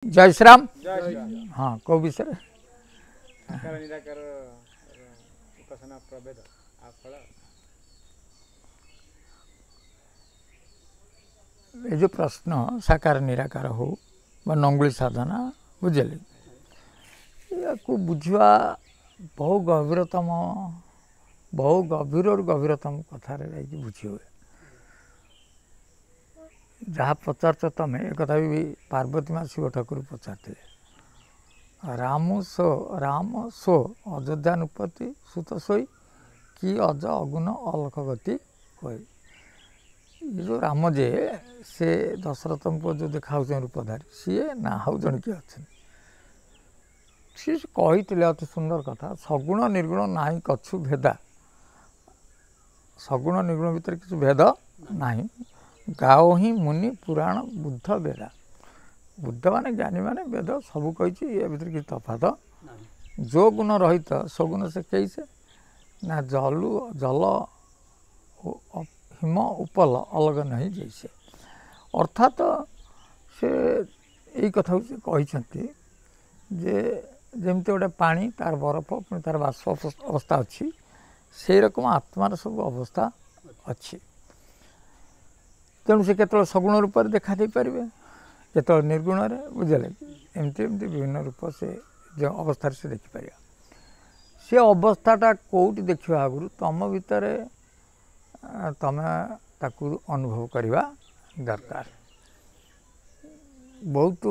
जय श्री राम। हाँ को विषय ये जो प्रश्न साकार निराकार हो नंगुली साधना बुझे या बुझा बहु गभीरतम बहु गभीर गभीरतम कथार बुझी हुए जहाँ पचार तुम एक कथा भी पार्वती माँ शिव ठाकुर पचारे राम सो अयोध्यानुपति सुत सोई कि अज अगुण अलख गति कोई ये जो राम जे से दशरथ को जो देखा रूपधारी सी ना हौ जन किए अच्छे सी कही अति सुंदर कथा सगुण निर्गुण ना कछु भेदा सगुण निर्गुण भितर किसी भेद ना गाओ ही मुनि पुराण बुद्ध बेदा बुद्ध माने ज्ञानी माने वेद सब कही ये भर किसी तफात जो गुण रहित सगुण से कैसे ना जल हिम उपल अलग नहीं जैसे अर्थात से यही कथा कहते जे जमी गोटे पानी तार बरफ पुणी तार बाष्प अवस्था अच्छी से रकम आत्मार सब अवस्था अच्छी तेणु से केतल सगुण रूप से देखा दे पारे केतल निर्गुण बुझे एमती एमती विभिन्न रूप से जो अवस्था से देखिपर से अवस्थाटा कौटी देखा आगु तुम भितर तुम ताकू अनुभव करवा दरकार बहुत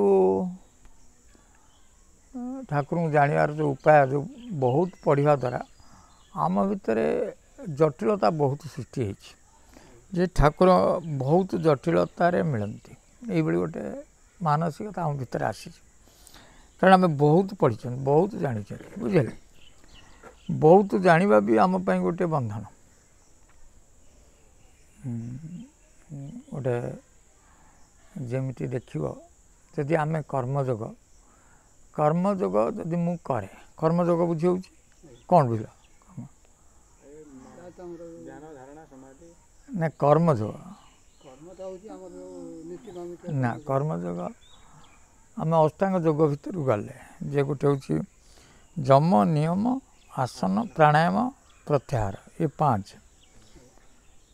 ठाकुर को जानवर जो उपाय जो बहुत पढ़ा द्वारा आम भितर जटिलता बहुत सृष्टि होती जे ठाकुर बहुत जटिलतार मिलती ये गोटे मानसिकता आम भितर आसी कारण आम बहुत पढ़ी बहुत जानी बुझे बहुत जाना भी आम गोटे बंधन गोटे जमीती देखो जदि आम कर्मयोग जदि मु करे कर्मयोग बुझे कौन बुझ ना कर्मयोग ना कर्मयोग आम अष्टांग योग भितर गले जे गोटे हूँ जम नियम आसन प्राणायाम प्रत्याहार ये 5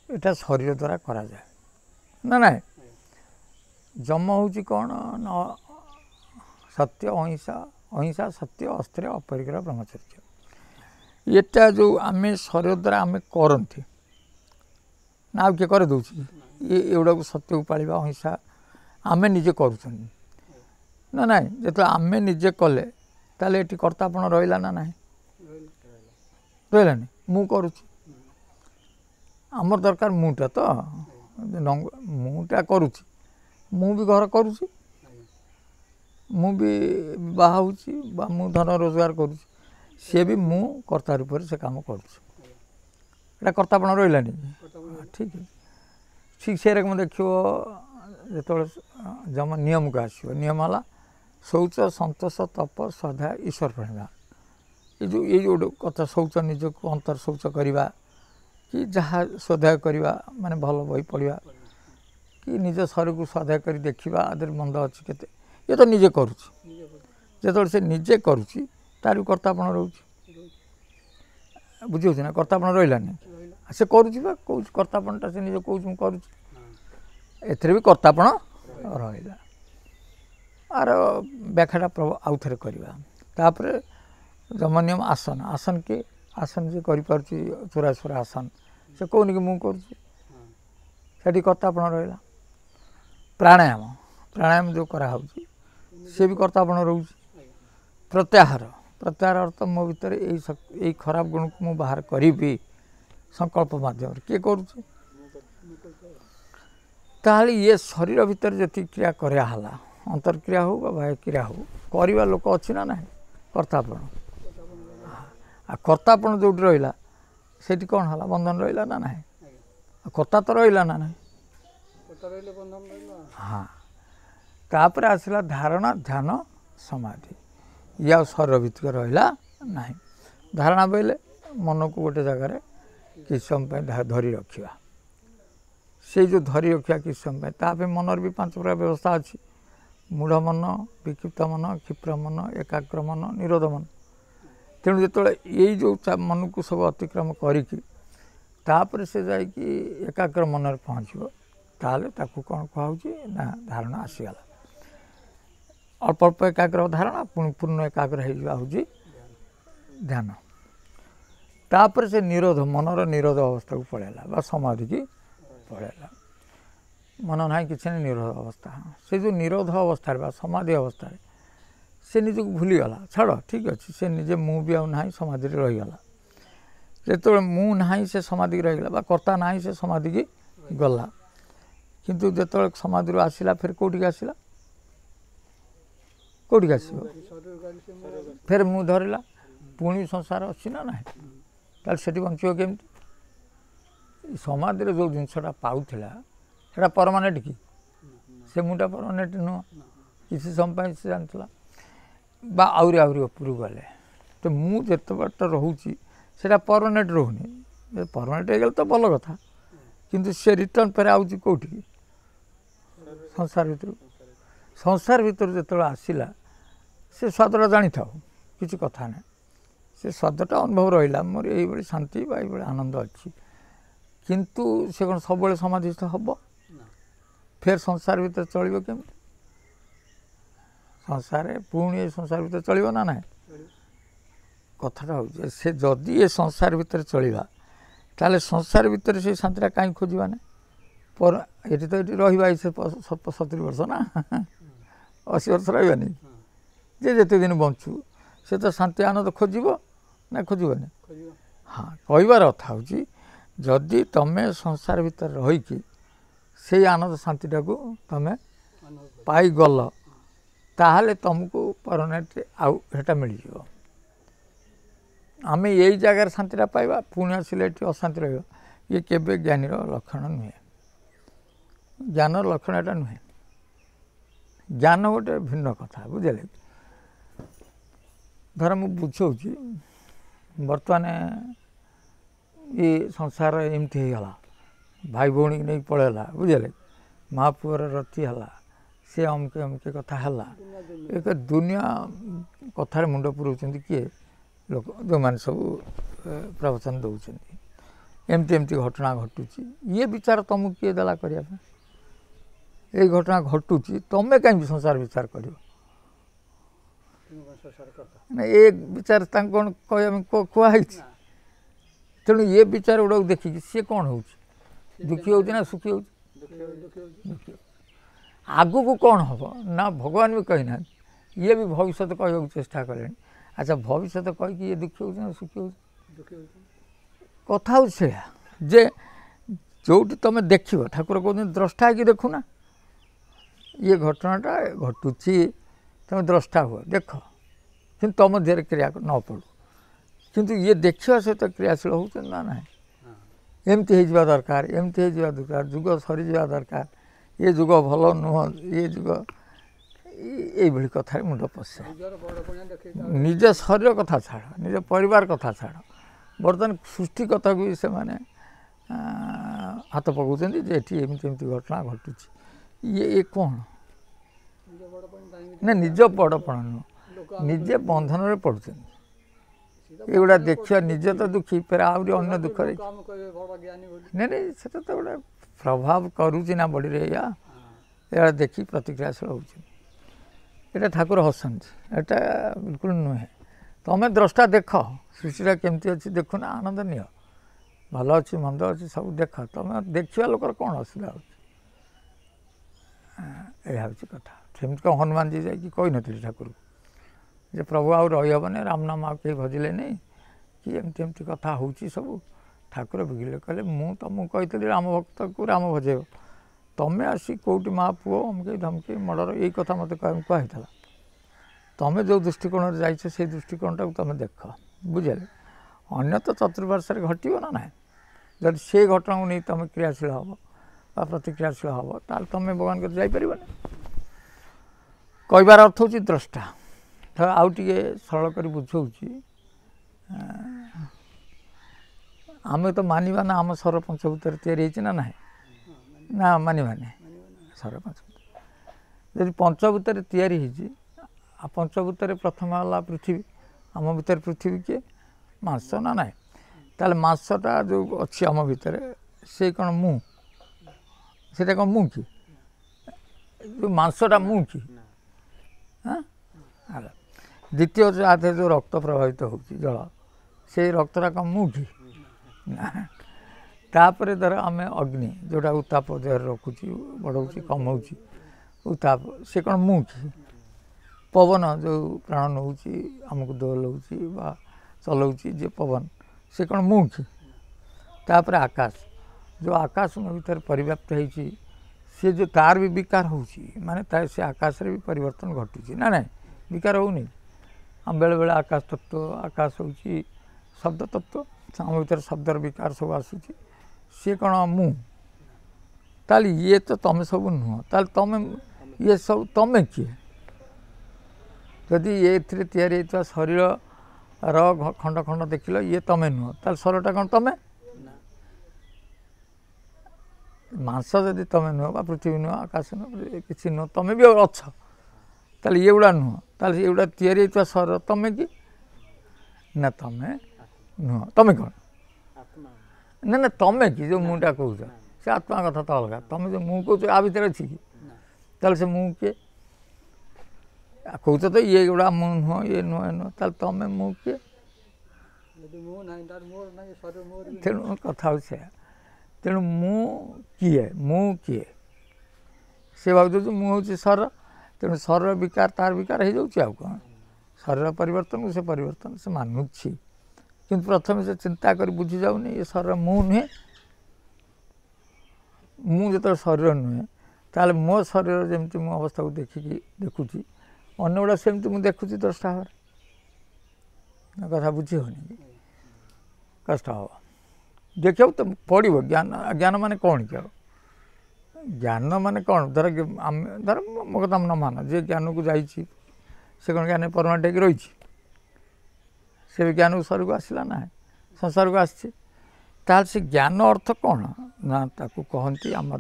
एटा शरीर द्वारा करा जाए ना ना जम हूँ कौन सत्य अहिंसा सत्य अस्त्र अपरिग्रह ब्रह्मचर्य एटा जो आम शरीर द्वारा आम करती ना आ किए कर दूसरी ये एगुड़ा सत्य को पालिबा अहिंसा आम निजे करुँ ना ना जो आम निजे कले ताले ये कर्तापण रहा ना ना रही मु करुँच आमर दरकार मुटा तो मुटा करुँच मु भी घर करुँच मु भी बाहा मु धन रोजगार करुँच सी भी मु कर्ता रूप से काम करुँच एटा कर्तापण रही ठीक है ठीक से रकम देखो जो जम नियम को आसो नियम है शौच संतोष तप स्वाध्याय ईश्वर प्रणिधान ये जो कथा शौच निजक अंतर शौच करवा कि जहाँ स्वाध्याय करवा माने भल बही पढ़ा कि निज शरीर को स्वाध्याय कर देखा आदि मंद अच्छी केते ये तो निजे करुँच जो से निजे करुँच तार भी कर्तापण रोच बुझे ना कर्तापण रही से करुँच कौन कर्तापणटा से निज कौन करुँच एथरे भी कर्तापण रहा आर व्याख्याटा आउ थे करवा जमनियम आसन आसन के आसन जे कर 84 आसन से कौन कि मुझे करुँच कर्तापण रहा प्राणायाम प्राणायाम जो करा सी भी कर्तापण रोच प्रत्याहार प्रत्याहार अर्थ मो भीतर यही खराब गुण को मुझे बाहर करी संकल्प माध्यम किए करुँच ताले ये शरीर भीतर जी क्रिया कराला अंतर्क्रिया हो बाह्य क्रिया हो करवा लोक अच्छी ना ना कर्तापण आ कर्तापण जो रहा से कौन है बंधन रहा ना ना कर्ता तो रहा ना ना हाँ तापर आसला धारणा ध्यान समाधि या शरीर भित्तिक रहा ना धारणा बोले मन को गोटे जगार कि समय धरी रखा से जो धरी रखा कि समय ताप मनर भी 5 प्रकार व्यवस्था अच्छी मूढ़ मन विक्षिप्त मन क्षिप्र मन एकाग्र मन निरोध मन तेणु जो यही जो मन को सब अतिक्रम करिपर से जाकि एकाग्र मन पहुँच ताले ताकू कौन कहुची ना धारणा आसीगला अल्प अल्प एकाग्र धारणा पुणी पूर्ण एकाग्र हो ध्यान तापर से निरोध मनर निरोध अवस्था को पलैला बा समाधि की पलैला मन ना कि निरोध अवस्था से जो निरोध अवस्था बा समाधि अवस्था से निज को भूलीगला छाड़ ठीक अच्छे से निजे मु भी आना समाधि रहीगला जो मु ना से समाधि रहीगला बा कर्ता ना से समाधि की गला किंतु जो समाधि आसला फिर कौटी आसला कौटी आस फिर मु धरला पुणी संसार अच्छी ना ना ताल से बंचो केमती समाधि जो जिनसा पाला सेटा परमानेंट कि से मुटा परमानेंट नुह किसी समय से जानला बा आहरी आहरी उपरू गले तो मुझे बाट रोचे से परमानेंट रोनी परमानेंट हो तो भल कथा किंतु से रिटर्न पर आउची कौटी संसार भितर जो आसला से स्वादटा जानी था किसी कथा ना से स्वादटा अनुभव रहा मोर ये शांति बा ये आनंद अच्छी किंतु से कौन सब समाधिस्थ हम फिर संसार भीतर चलो केम संसार पुणी संसार भीतर चलो ना ना कथाटा हो जदि ये संसार भीतर चलवा ताले संसार भीतर से शांतिटा कहीं खोजा ना पर ये तो ये रहा 70 वर्ष ना 80 वर्ष रही जे जिते दिन बंचु से तो शांति आनंद खोज ना खोजनी हाँ कहबार अर्थ हूँ जदि तुम्हें संसार भीतर रहीकि से आनंद शांतिटा को तुम्हें पाईगल ताहले तुमको परमानेंट आउटा मिल जाव आम यही जगार शांतिटा पाइबा पुणी आसिले अशांति रहा ये केवे ज्ञानी लक्षण नुहे ज्ञान लक्षण एटा नुहे ज्ञान गोटे भिन्न कथा बुझे धर मु बुझाऊँ बर्तमान ये संसार एमती होगला भाई भौणी नहीं पलैला बुझे माँ पुअर रति है सी अमके अमके कथा है एक दुनिया कथार मुंड पुराउं किए लोक जो मैंने सब प्रवचन दौरान एमती एमती घटना घटुची ये विचार तुमको किए देला करने ये घटना घटुची तुम्हें कहीं संसार विचार कर एक विचार कौन कहुई तेणु ये विचार गुड़ा देखिए सी कौन हो दुखी हो सुखी हो आगु को कौन हम ना भगवान भी कही ना ये भी भविष्य कहूँ चेष्टा कले अच्छा भविष्य कहीकि ये दुखी हो सुखी हो कथा हो जे जो तुम देख ठाकुर कहते द्रष्टा कि देखुना ये घटनाटा घटुची तुम द्रष्टा हुआ देख कि तुम देह क्रिया न पड़ू किंतु ये देखा सहित क्रियाशील हो ना ना एमती हो दरकार एमती हो दरकार जुग सरी जा दरकार ये जुग भल नुह ये जुग ये कथा मुंड पशे निज शरीर कथा छाड़ निज परिवार कथा छाड़ बर्तमान सृष्टि कथा को से मैंने हाथ पकाउं एमती एमती घटना घटुची ये कौन ना निज बड़पण नुह निजे बंधन में पड़ुं एगुड़ा देखा निजे तो दुखी फिर आहरी अन्य दुख नहीं नहीं से तो गोटे प्रभाव करुच्ची ना बड़ी या देखी प्रतिक्रियाशील हो ठाकुर हसंती एटा बिल्कुल नुहे तुम्हें द्रष्टा देख सृष्टिटा केमती अच्छी देखुना आनंद निह भल अच्छी मंद अच्छी सब देख तुम देखा लोकर कौन असुविधा हो कथा सेमती कौन हनुमान जी जाकि कही नी ठाकुर को जे प्रभु आउ रहीहबनी राम नाम आ कहीं भजिले नहीं कि एमती एमती कथा हो सब ठाकुर बिगिले कहले मु तुमको कही राम भक्त को राम भजेब तुम्हें आसी कौटी माँ पुओ अमके धमकी मर्डर यही कथा मत कही तुम्हें जो दृष्टिकोण जाइए से दृष्टिकोणटा तुम देख बुझे अन्य तो चतुर्पार्श्व घटो ना ना जब से घटना को नहीं तुम क्रियाशील हम प्रतिक्रियाशील हम ताल तुम भगवान को जापर कहबार अर्थ हूँ द्रष्टा आउ टे सरल कर बुझाऊँगी आम तो मानवा ना आम सौर पंचभूत या ना ना ना मानवानी सौर पंचभूत ଯଦି ପଞ୍ଚଭୂତରେ ତିଆରି ହେଇଛି ଆଉ ପଞ୍ଚଭୂତରେ ପ୍ରଥମ ହେଲା ପୃଥିବୀ ଆମ ଭିତରେ ପୃଥିବୀ କିଏ ମାଂସ ନା ନାହିଁ ତାହେଲେ ମାଂସଟା ଯେଉଁ ଅଛି ଆମ ଭିତରେ ସେ କ'ଣ ମୁଁ ସେଇଟା କ'ଣ ମୁଁ କି ଯେଉଁ ମାଂସଟା ମୁଁ କି ଦ୍ୱିତୀୟ ଆ ଦେହରେ ଯେଉଁ ରକ୍ତ ପ୍ରବାହିତ ହେଉଛି ଜଳ ସେଇ ରକ୍ତଟା କ'ଣ ମୁଁ କି ତାପରେ ଧର ଆମେ ଅଗ୍ନି ଯେଉଁଟା ଉତ୍ତାପ ଦେହରେ ରଖୁଛି ବଢ଼ଉଛି କମାଉଛି ଉତ୍ତାପ ସେ କ'ଣ ମୁଁ କି ପବନ ଯେଉଁ ପ୍ରାଣ ନେଉଛି ଆମକୁ ଦୋହଲଉଛି ବା ଚଲାଉଛି ଯେ ପବନ ସେ କ'ଣ ମୁଁ କି ତାପରେ ଆକାଶ ଯେଉଁ ଆକାଶ ଭିତରେ ପରିବ୍ୟାପ୍ତ ହେଇଛି ସେ ଯେଉଁ ତାର ବି ବିକାର ହେଉଛି ମାନେ ସେ ଆକାଶରେ ବି ପରିବର୍ତ୍ତନ ଘଟୁଛି ନା ନାହିଁ ବିକାର ହେଉନି ଆମ ବେଳେବେଳେ ଆକାଶ ତତ୍ତ୍ୱ ଆକାଶ ହେଉଛି ଶବ୍ଦ ତତ୍ତ୍ୱ ଆମ ଭିତରେ ଶବ୍ଦର ବିକାର ସବୁ ଆସୁଛି ସିଏ କ'ଣ ମୁଁ ତାହେଲେ ଇଏ ତ ତମେ ସବୁ ନୁହଁ ତାହେଲେ ତମେ ଇଏ ସବୁ ତମେ କିଏ ଯଦି ଏଥିରେ ତିଆରି ହେଇଥିବା ଶରୀରର ଖଣ୍ଡ ଖଣ୍ଡ ଦେଖିଲ ଇଏ ତମେ ନୁହଁ ତାହେଲେ ଶରୀରଟା କ'ଣ ତମେ ମାଂସ ଯଦି ତମେ ନୁହଁ ବା ପୃଥିବୀ ନୁହଁ ଆକାଶ ନୁହଁ କିଛି ନୁହଁ ତମେ ବି ଅଛ ତାହେଲେ ଏଗୁଡ଼ା ନୁହଁ ତାହେଲେ ଏଗୁଡ଼ା ତିଆରି ହେଇଥିବା ଶରୀର ତମେ କି ନା ତମେ ନୁହଁ ତମେ କ'ଣ ନା ନା ତମେ କି ଯେଉଁ ମୁଁଟା କହୁଛ ସେ ଆତ୍ମା କଥା ତ ଅଲଗା ତମେ ଯେଉଁ ମୁଁ କହୁଛ ଆ ଭିତରେ ଅଛି କି ତାହେଲେ ସେ ମୁଁ କିଏ କହୁଛ ତ ଇଏ ଗୁଡ଼ା ମୁଁ ନୁହଁ ଇଏ ନୁହଁ ଏ ନୁହଁ ତାହେଲେ ତମେ ମୁଁ କିଏ ତେଣୁ କଥା ହେଉଛି ସେୟା ତେଣୁ ମୁଁ କିଏ ସେ ଭାବୁଛି ମୁଁ ହେଉଛି ଶରୀର ତେଣୁ ଶରୀର ବିକାର ତାର ବିକାର ହେଇଯାଉଛି ଆଉ କ'ଣ ଶରୀର ପରିବର୍ତ୍ତନକୁ ସେ ପରିବର୍ତ୍ତନ ସେ ମାନୁଛି କିନ୍ତୁ ପ୍ରଥମେ ସେ ଚିନ୍ତା କରି ବୁଝି ଯାଉନି ଏ ଶରୀର ମୁଁ ନୁହେଁ ମୁଁ ଯେତେବେଳେ ଶରୀର ନୁହେଁ ତାହେଲେ ମୋ ଶରୀର ଯେମିତି ମୋ ଅବସ୍ଥାକୁ ଦେଖୁଛି ଅନ୍ୟ ଗୁଡ଼ା ସେମିତି ମୁଁ ଦେଖୁଛି ଦଶଟା ଭାବରେ କଥା ବୁଝି ହେଉନି କଷ୍ଟ ହେବ ଦେଖିବାକୁ ତ ପଡ଼ିବ ଜ୍ଞାନ ମାନେ କ'ଣ କି ଆଉ ଜ୍ଞାନ ମାନେ କ'ଣ ଧର ଆମେ ଧର ମୋ କଥା ନ ମାନ ଯେ ଜ୍ଞାନକୁ ଯାଇଛି ସେ କ'ଣ ଜ୍ଞାନ ପରମାନେଣ୍ଟ ହେଇକି ରହିଛି ସେ ବି ଜ୍ଞାନକୁ ସ୍ୱରକୁ ଆସିଲା ନା ସଂସାରକୁ ଆସିଛି ତାହେଲେ ସେ ଜ୍ଞାନ ଅର୍ଥ କ'ଣ ନା ତାକୁ କହନ୍ତି ଆମର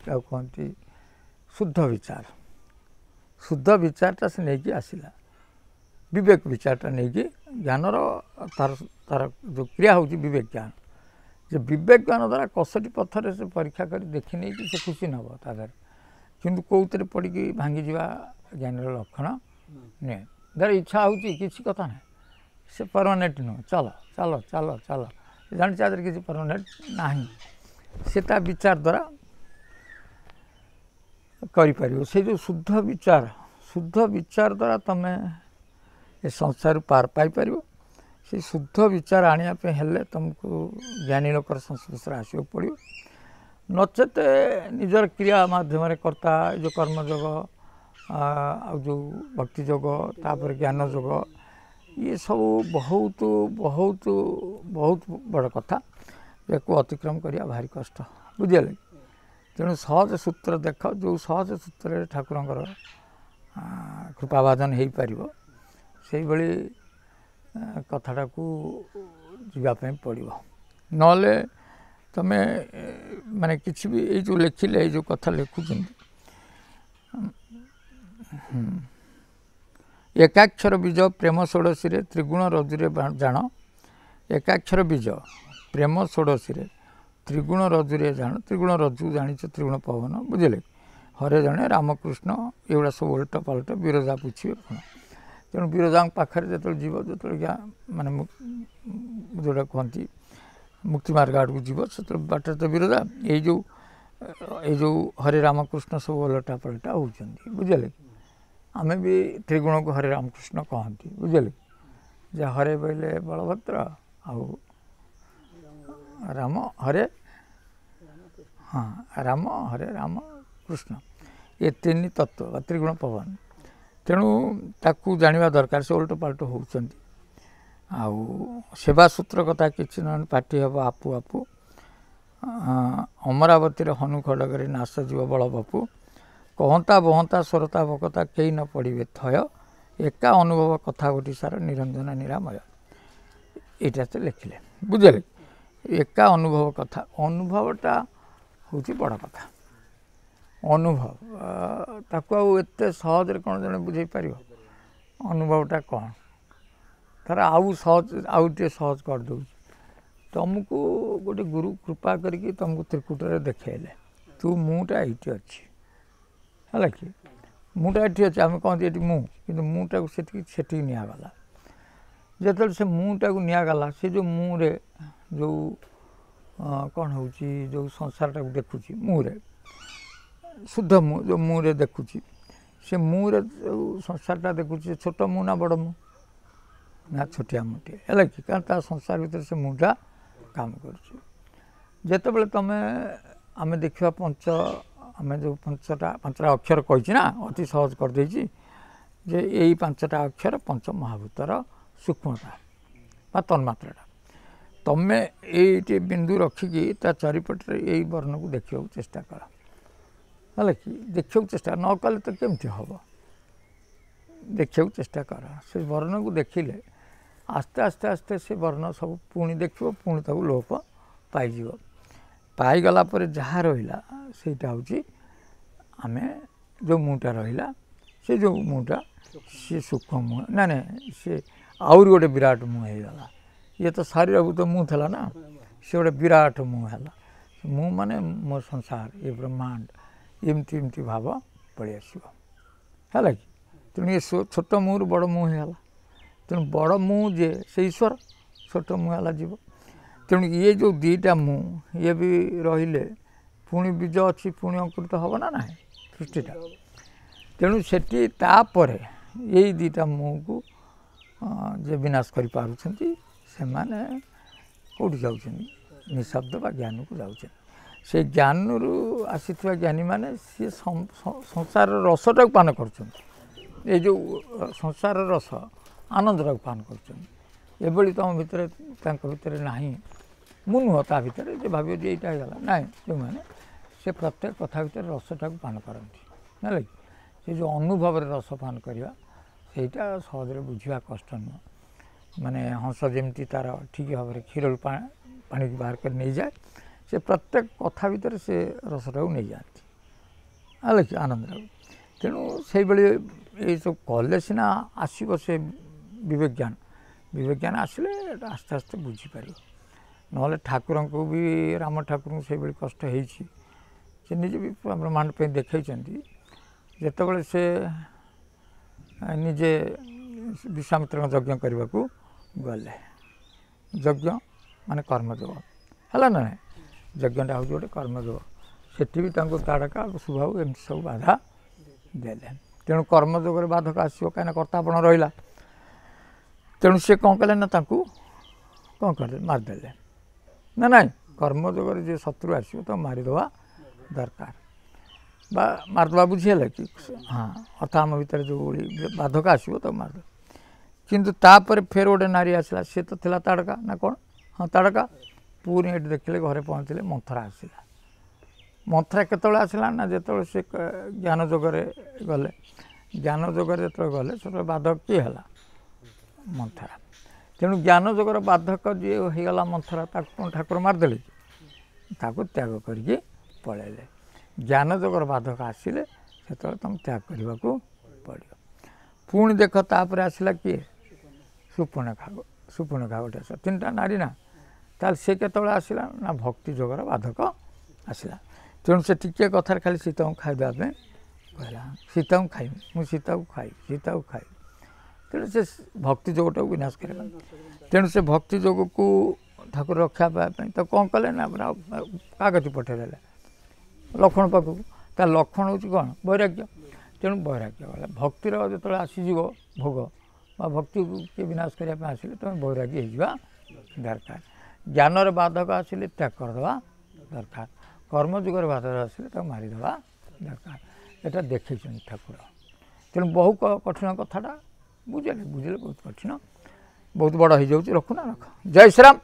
ତାକୁ କହନ୍ତି ଶୁଦ୍ଧ ବିଚାରଟା ସେ ନେଇକି ଆସିଲା ବିବେକ ବିଚାରଟା ନେଇକି ଜ୍ଞାନର ତାର ଯେଉଁ କ୍ରିୟା ହେଉଛି ବିବେକ ଜ୍ଞାନ ଯେ ବିବେକ ଜ୍ଞାନ ଦ୍ୱାରା କଷଟି ପଥରେ ସେ ପରୀକ୍ଷା କରି ଦେଖି ନେଇକି ସେ ଖୁସି ନେବ ତା ଦେହରେ କିନ୍ତୁ କେଉଁଥିରେ ପଡ଼ିକି ଭାଙ୍ଗିଯିବା ଜ୍ଞାନର ଲକ୍ଷଣ ନୁହେଁ ଧର ଇଚ୍ଛା ହେଉଛି କିଛି କଥା ନାହିଁ ସେ ପରମାନେଣ୍ଟ ନୁହଁ ଚାଲ ଜାଣିଛି ତା ଦେହରେ କିଛି ପରମାନେଣ୍ଟ ନାହିଁ ସେ ତା ବିଚାର ଦ୍ୱାରା କରିପାରିବ ସେ ଯେଉଁ ଶୁଦ୍ଧ ବିଚାର ଦ୍ୱାରା ତୁମେ ଏ ସଂସାରରୁ ପାର ପାଇପାରିବ ସେ ଶୁଦ୍ଧ ବିଚାର ଆଣିବା ପାଇଁ ହେଲେ ତୁମକୁ ଜ୍ଞାନୀ ଲୋକର ସଂସ୍ପର୍ଶରେ ଆସିବାକୁ ପଡ଼ିବ ନଚେତ ନିଜର କ୍ରିୟା ମାଧ୍ୟମରେ କର୍ତ୍ତା ଏ ଯେଉଁ କର୍ମଯୋଗ ଆଉ ଯେଉଁ ଭକ୍ତି ଯୋଗ ତାପରେ ଜ୍ଞାନ ଯୋଗ ଇଏ ସବୁ ବହୁତ ବଡ଼ କଥା ୟାକୁ ଅତିକ୍ରମ କରିବା ଭାରି କଷ୍ଟ ବୁଝିଗଲେ ତେଣୁ ସହଜ ସୂତ୍ର ଦେଖ ଯେଉଁ ସହଜ ସୂତ୍ରରେ ଠାକୁରଙ୍କର କୃପାଭାଜନ ହେଇପାରିବ ସେଇଭଳି କଥାଟାକୁ ଯିବା ପାଇଁ ପଡ଼ିବ ନହେଲେ ତୁମେ ମାନେ କିଛି ବି ଏଇ ଯେଉଁ ଲେଖିଲେ ଏଇ ଯେଉଁ କଥା ଲେଖୁଛନ୍ତି ଏକାକ୍ଷର ବୀଜ ପ୍ରେମ ଷୋଡ଼ଶୀରେ ତ୍ରିଗୁଣ ରଜୁରେ ଜାଣ ଏକାକ୍ଷର ବୀଜ ପ୍ରେମ ଷୋଡ଼ଶୀରେ ତ୍ରିଗୁଣ ରଜୁରେ ଜାଣ ତ୍ରିଗୁଣ ରଜୁ ଜାଣିଛ ତ୍ରିଗୁଣ ପବନ ବୁଝିଲେ ହରେ ଜଣେ ରାମକୃଷ୍ଣ ଏଗୁଡ଼ା ସବୁ ଓଲଟ ପାଲଟ ବିରଜା ପୁଛିବେ କ'ଣ ତେଣୁ ବିରଜାଙ୍କ ପାଖରେ ଯେତେବେଳେ ଯିବ ଯେତେବେଳେ ମାନେ ଯେଉଁଟା କୁହନ୍ତି ମୁକ୍ତି ମାର୍ଗ ଆଡ଼କୁ ଯିବ ସେତେବେଳେ ବାଟରେ ତ ବିରଜା ଏଇ ଯେଉଁ ହରେ ରାମକୃଷ୍ଣ ସବୁ ଓଲଟା ପାଲଟା ହେଉଛନ୍ତି ବୁଝିଲେ ଆମେ ବି ତ୍ରିଗୁଣକୁ ହରେ ରାମକୃଷ୍ଣ କହନ୍ତି ବୁଝିଲେ ଯେ ହରେ ବୋଇଲେ ବଳଭଦ୍ର ଆଉ ରାମ ହରେ ରାମ ହରେ ରାମ କୃଷ୍ଣ ଏ ତିନି ତତ୍ତ୍ୱ ବା ତ୍ରିଗୁଣ ପବନ ତେଣୁ ତାକୁ ଜାଣିବା ଦରକାର ସେ ଓଲଟ ପାଲଟ ହେଉଛନ୍ତି ଆଉ ସେବା ସୂତ୍ର କଥା କିଛି ନହେଲେ ପାଟି ହେବ ଆପୁ ଅମରାବତୀର ହନୁ ଖଡ଼ଗରେ ନାଶ ଯିବ ବଳ ବାପୁ କହନ୍ତା ବହନ୍ତା ସ୍ୱରତା ଭକତା କେହି ନ ପଡ଼ିବେ ଥୟ ଏକା ଅନୁଭବ କଥା ଗୋଟି ସାର ନିରଞ୍ଜନ ନିରାମୟ ଏଇଟା ସେ ଲେଖିଲେ ବୁଝିଲେ ଏକା ଅନୁଭବ କଥା ଅନୁଭବଟା ହେଉଛି ବଡ଼ କଥା अनुभव ताको एते सहज कौन जन बुझे पार अनुभवटा कौन तार आउ सहज आउ टे सहज कर दो तुमको गोटे गुरु कृपा करके तुमको त्रिकुट देखले तू मुटा ये अच्छी है कि मुटा ये अच्छे आम कहते ये मु कि मुटा को सेठी निगला जो से मुटा को निगला से जो मुरे जो कौन हो जो संसारटा को देखुची मुरे शुद्ध मु जो मुरे देखुची से मुरे संसारटा देखुची छोट मु ना बड़ मु ना छोटिया मुटे है कि कारण संसार भीतर से मुटा काम करते तुम आम देखा पंच आम जो पांचटा अक्षर कही ना अति सहज करदे जे यही पांचटा अक्षर पंच महाभूतर सूक्ष्मता तन्मात्राटा तमें ये बिंदु रखिकी चारिपटे यही वर्ण को देखा चेष्टा कर है कि देखा चेष्टा न कले तो केमती हम देखा चेष्टा कर से वर्ण को देखिले आस्ते आस्ते आस्ते से वर्ण सब पुणी देख पुणी तक लोप पाइज पाईगला जहाँ रहा सेटा हूँ आम जो मुटा रहा से जो मुटा सी सूक्ष्म मुह ना ना सी आउरी गोटे विराट मुह होगा ये तो शरीर को तो मुँह था ना से गोटे विराट मुँह है मुँह माने मो संसार ये ब्रह्मांड एमती एमती भाव पलि आसला कि तेणु ये छोट मुहर बड़ मुँह होगा तेणु बड़ मुँह जे से ईश्वर छोट मुँह है जीव तेणु ये जो दीटा मुँह ये भी रहिले पुणी बीज अच्छी पुणी अंकुरित हम ना ना सृष्टिटा तेणु सेठी तापर यही दीटा मुँह को जे विनाश कर से माने कौटी जाऊँ निशब्द बा ज्ञान को जाऊँ से ज्ञान रु आसी ज्ञानी माने सी संसार रसटा पान कर जो संसार रस आनंदटा पान कर तुम भितर ना मु नुह ता भितर जो भाव जो यहाँ होगा ना जो मैंने से प्रत्येक कथा भितर रसटा पान करती है से जो अनुभव रस पान करवा सेटा सहज बुझा कष्ट नुह माने हंस जमी तार ठीक भाव में क्षीर पानी की बाहर कर नहीं जाए से प्रत्येक कथा भितर से रसटा को नहीं जाती है कि आनंद तेणु से ये सब कले सीना आसो से विवेक ज्ञान आसिले आस्ते आस्ते बुझीपार ना ठाकुर को भी राम ठाकुर से कष्ट हो निजे भी ब्रह्मांड पे देखते जिते से निजे विश्वामित्र यज्ञ करने को गले यज्ञ माने कर्मयोग है ना यज्ञटा हूँ गोटे कर्मयोग सेठी भी ताड़का स्वभाव एमती सब बाधा देले तेणु कर्मयोग बाधक आसो कहीं कर्तापण रहा तेणु सी कौन कले ना कौन कर मारिदे ना ना कर्मयोग जो शत्रु आसो तो मारिदवा दरकार बा मारिदवा बुझीगला कि हाँ अर्थात आम भर जो बाधक आसो तो मारिद किंतु तापर फेर गोटे नारी आसला सी तो थिला ताड़का ना कौन हाँ ताड़का पुणी ये देखिले घरे पहुँचले मंथरा आसला मंथरा केतले आसला ना जो से ज्ञान जोगरे गले ज्ञान जोगरे जो गले से बाधक किए है मंथरा तेणु ज्ञान जोगर बाधक जी होगला मंथरा ठाकुर मारिदे ताको त्याग करके पलैले ज्ञान जोगर बाधक आसिले से तुम त्याग करने को पड़ो पुणी देख तापर आसला किए सुपर्णखा गोटे आस तीन टा नारी ना ताल से केतले आसला ना भक्ति जोगर बाधक आसला तेणु से टिके कथार खाली सीता को खाइदेवाई कहला सीता को खाई मुझे सीता को खाई तेणु से भक्ति जोगटा को विनाश कर तेणु से भक्ति जोग को ठाकुर रक्षा पाई तो कौन कले ना कागज पठेदे लक्ष्मण पाखक ता लक्षण हूँ कौन वैराग्य तेणु वैराग्य गला भक्तिर जो आसीज भोग भक्ति को किए विनाश करने आसिले तुम वैराग्य होगा दरकार ज्ञानर बाधक आसिले त्याग करदे दरकार कर्मयुगर बाधक आसिले तो मारिदेवा दरकार यहाँ देखी ठाकुर तेणु बहु कठिन कथाटा बुझे बहुत कठिन बहुत बड़ हो जाऊँ रखुना रख जय श्री राम।